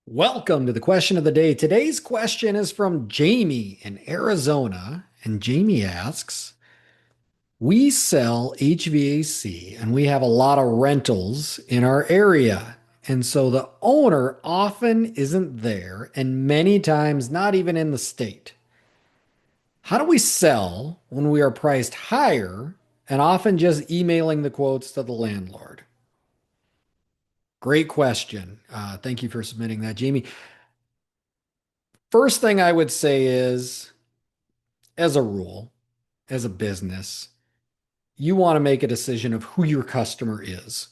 Welcome to the question of the day. Today's question is from Jamie in Arizona. And Jamie asks, we sell HVAC and we have a lot of rentals in our area. And so the owner often isn't there and many times not even in the state. How do we sell when we are priced higher and often just emailing the quotes to the landlord? Great question. Thank you for submitting that, Jamie. First thing I would say is, as a rule, as a business, you want to make a decision of who your customer is.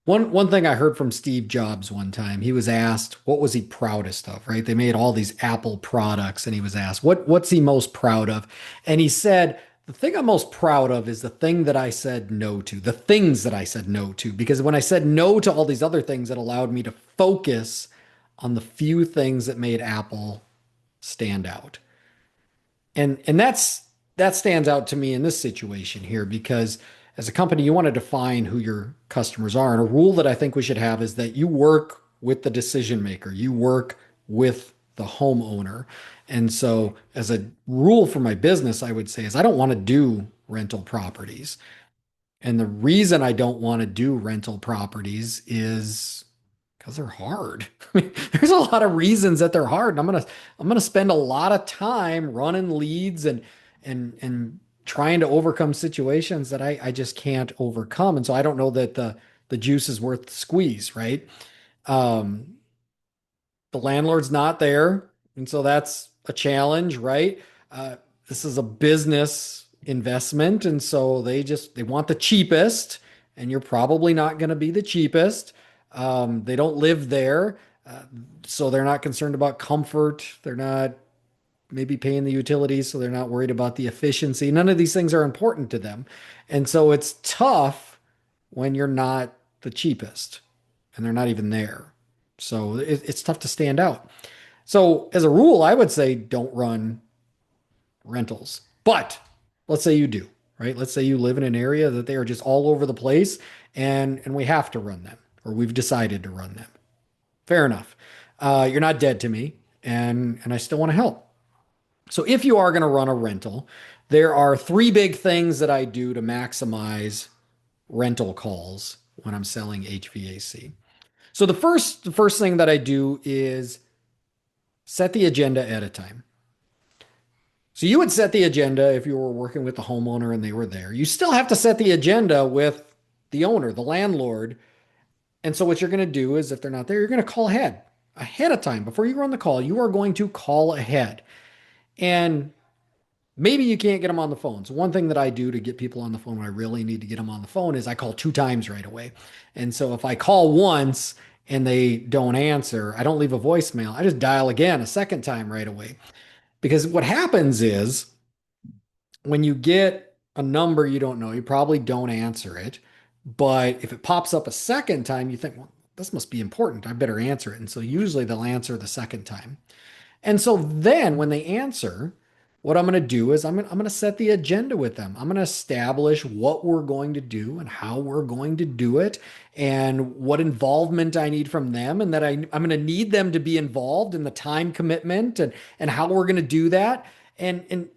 One thing I heard from Steve Jobs one time, he was asked what was he proudest of, right? They made all these Apple products and he was asked, what's he most proud of? And he said, the thing I'm most proud of is the thing that I said no to, the things that I said no to, because when I said no to all these other things, it allowed me to focus on the few things that made Apple stand out. And that stands out to me in this situation here because as a company, you want to define who your customers are. And a rule that I think we should have is that you work with the decision maker, you work with the homeowner. And so, as a rule for my business, I would say is I don't want to do rental properties. And the reason I don't want to do rental properties is because they're hard. I mean, there's a lot of reasons that they're hard. And I'm gonna spend a lot of time running leads and trying to overcome situations that I just can't overcome. And so I don't know that the juice is worth the squeeze, right? Um, the landlord's not there, and so that's a challenge, right? This is a business investment, and so they want the cheapest, and you're probably not going to be the cheapest. They don't live there, uh, so they're not concerned about comfort. They're not maybe paying the utilities, so they're not worried about the efficiency. None of these things are important to them, and so it's tough when you're not the cheapest, and they're not even there. So it's tough to stand out. So as a rule, I would say don't run rentals. But let's say you do, right? Let's say you live in an area that they are just all over the place and we have to run them or we've decided to run them. Fair enough. You're not dead to me and I still want to help. So if you are going to run a rental, there are three big things that I do to maximize rental calls when I'm selling HVAC. So the first thing that I do is set the agenda at a time. So you would set the agenda if you were working with the homeowner and they were there. You still have to set the agenda with the owner, the landlord. And so what you're going to do is if they're not there, you're going to call ahead of time. Before you run the call, you are going to call ahead. And maybe you can't get them on the phone. So one thing that I do to get people on the phone when I really need to get them on the phone is I call two times right away. And so if I call once and they don't answer, I don't leave a voicemail. I just dial again a second time right away. Because what happens is when you get a number you don't know, you probably don't answer it. But if it pops up a second time, you think, well, this must be important. I better answer it. And so usually they'll answer the second time. And so then when they answer, what I'm going to do is I'm going to set the agenda with them. I'm going to establish what we're going to do and how we're going to do it and what involvement I need from them and that I'm going to need them to be involved in the time commitment and how we're going to do that. And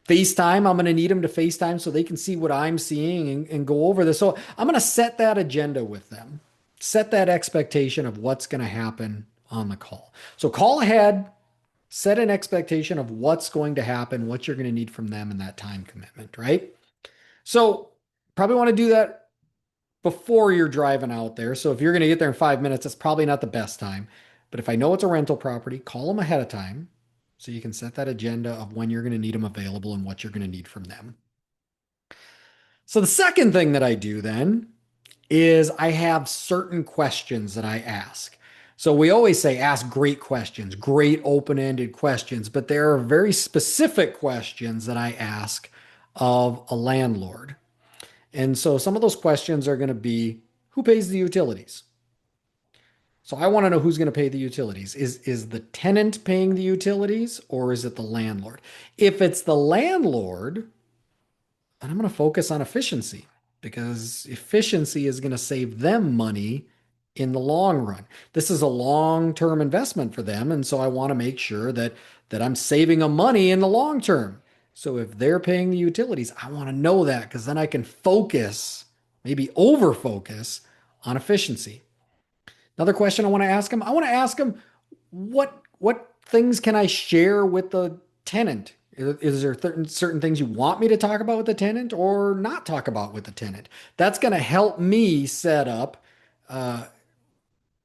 FaceTime, I'm going to need them to FaceTime so they can see what I'm seeing and go over this. So I'm going to set that agenda with them, set that expectation of what's going to happen on the call. So call ahead, set an expectation of what's going to happen, what you're going to need from them, and that time commitment, right? So, probably want to do that before you're driving out there. So, if you're going to get there in 5 minutes, that's probably not the best time. But if I know it's a rental property, call them ahead of time so you can set that agenda of when you're going to need them available and what you're going to need from them. So, the second thing that I do then is I have certain questions that I ask. So we always say ask great questions, great open-ended questions, but there are very specific questions that I ask of a landlord. And so some of those questions are going to be who pays the utilities? So I want to know who's going to pay the utilities. Is the tenant paying the utilities or is it the landlord? If it's the landlord, then I'm going to focus on efficiency because efficiency is going to save them money in the long run. This is a long-term investment for them, and so I want to make sure that I'm saving them money in the long term. So if they're paying the utilities, I want to know that because then I can focus, maybe over focus on efficiency. Another question I want to ask them, I want to ask them what things can I share with the tenant? Is there certain things you want me to talk about with the tenant or not talk about with the tenant? That's going to help me set up uh,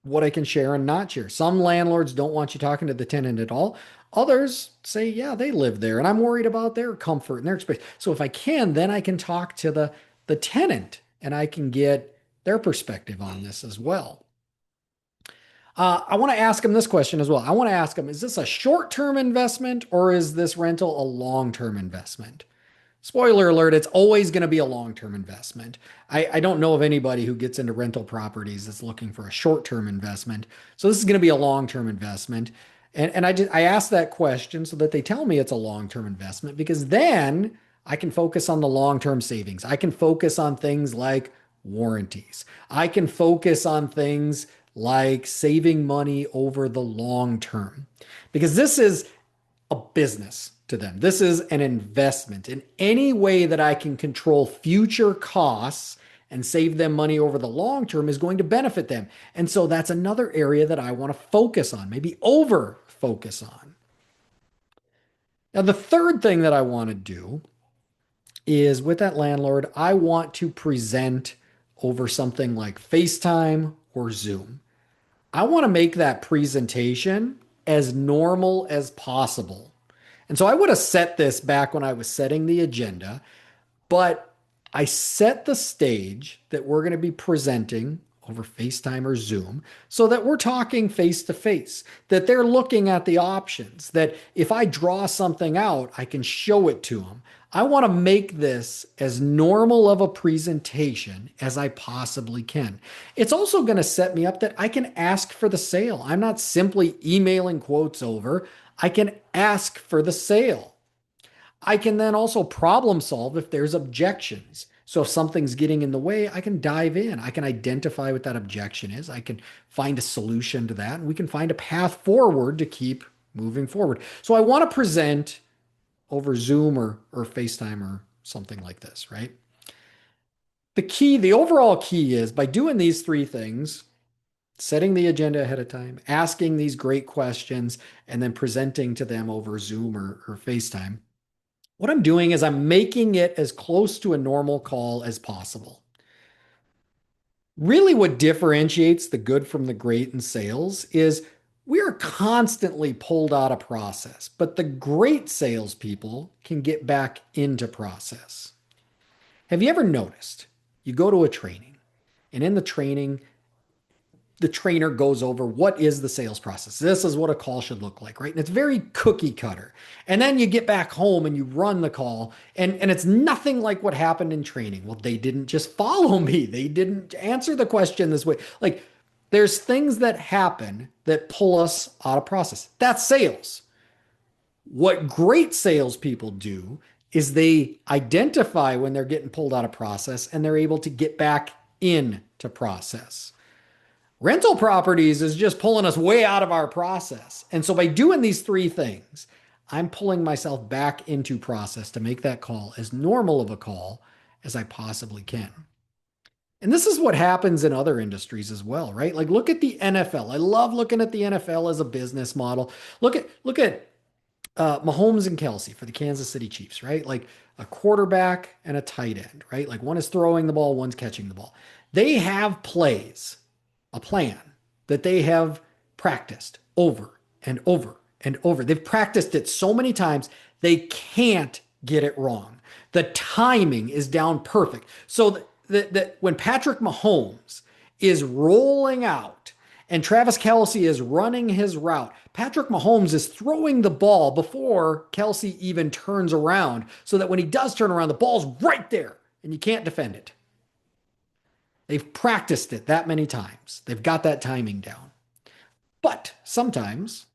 what I can share and not share. Some landlords don't want you talking to the tenant at all. Others say, yeah, they live there and I'm worried about their comfort and their space. So if I can, then I can talk to the tenant and I can get their perspective on this as well. I want to ask them this question as well. I want to ask them, is this a short-term investment or is this rental a long-term investment? Spoiler alert, it's always going to be a long-term investment. I don't know of anybody who gets into rental properties that's looking for a short-term investment. So this is going to be a long-term investment. And I ask that question so that they tell me it's a long-term investment because then I can focus on the long-term savings. I can focus on things like warranties. I can focus on things like saving money over the long term because this is a business to them. This is an investment. In any way that I can control future costs and save them money over the long term is going to benefit them. And so that's another area that I want to focus on, maybe over focus on. Now, the third thing that I want to do is with that landlord, I want to present over something like FaceTime or Zoom. I want to make that presentation as normal as possible. And so I would have set this back when I was setting the agenda, but I set the stage that we're going to be presenting over FaceTime or Zoom so that we're talking face to face, that they're looking at the options, that if I draw something out, I can show it to them. I want to make this as normal of a presentation as I possibly can. It's also going to set me up that I can ask for the sale. I'm not simply emailing quotes over. I can ask for the sale. I can then also problem solve if there's objections. So if something's getting in the way, I can dive in. I can identify what that objection is. I can find a solution to that, and we can find a path forward to keep moving forward. So I want to present over Zoom or FaceTime or something like this, right? The overall key is by doing these three things, setting the agenda ahead of time, asking these great questions, and then presenting to them over Zoom or FaceTime. What I'm doing is I'm making it as close to a normal call as possible. Really, what differentiates the good from the great in sales is we are constantly pulled out of process, but the great salespeople can get back into process. Have you ever noticed you go to a training and in the training, the trainer goes over what is the sales process. This is what a call should look like, right? And it's very cookie cutter. And then you get back home and you run the call and it's nothing like what happened in training. Well, they didn't just follow me. They didn't answer the question this way. Like there's things that happen that pull us out of process. That's sales. What great salespeople do is they identify when they're getting pulled out of process and they're able to get back into process. Rental properties is just pulling us way out of our process. And so by doing these three things, I'm pulling myself back into process to make that call as normal of a call as I possibly can. And this is what happens in other industries as well, right? Like look at the NFL. I love looking at the NFL as a business model. Look at Mahomes and Kelsey for the Kansas City Chiefs, right? Like a quarterback and a tight end, right? Like one is throwing the ball, one's catching the ball. They have plays, a plan that they have practiced over and over and over. They've practiced it so many times, they can't get it wrong. The timing is down perfect. So that when Patrick Mahomes is rolling out and Travis Kelsey is running his route, Patrick Mahomes is throwing the ball before Kelsey even turns around so that when he does turn around, the ball's right there and you can't defend it. They've practiced it that many times. They've got that timing down. But sometimes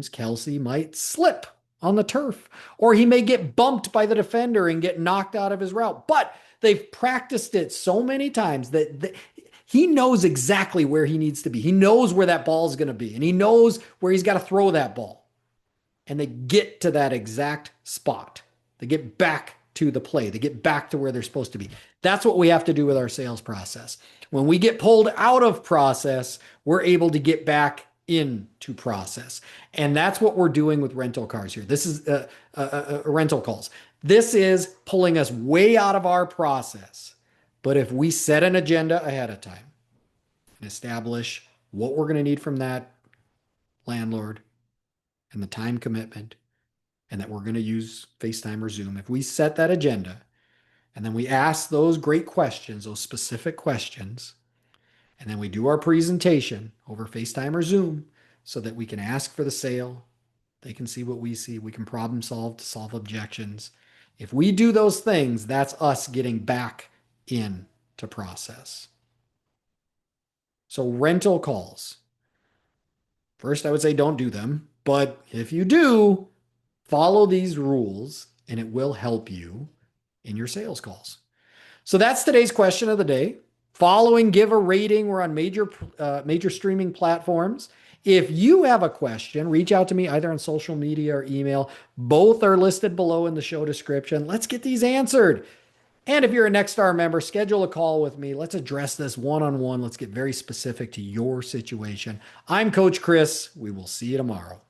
Kelsey might slip on the turf, or he may get bumped by the defender and get knocked out of his route. But they've practiced it so many times that He knows exactly where he needs to be. He knows where that ball is going to be, and he knows where he's got to throw that ball. And they get to that exact spot. They get back to the play. They get back to where they're supposed to be. That's what we have to do with our sales process. When we get pulled out of process, we're able to get back into process. And that's what we're doing with rental cars here. This is rental calls. This is pulling us way out of our process. But if we set an agenda ahead of time and establish what we're going to need from that landlord and the time commitment, and that we're going to use FaceTime or Zoom, if we set that agenda and then we ask those great questions, those specific questions, and then we do our presentation over FaceTime or Zoom so that we can ask for the sale, they can see what we see, we can problem solve to solve objections. If we do those things, that's us getting back into process. So rental calls. First, I would say don't do them. But if you do, follow these rules and it will help you in your sales calls. So that's today's question of the day. Following, give a rating. We're on major streaming platforms. If you have a question, reach out to me either on social media or email. Both are listed below in the show description. Let's get these answered. And if you're a Nexstar member, schedule a call with me. Let's address this one-on-one. Let's get very specific to your situation. I'm Coach Chris. We will see you tomorrow.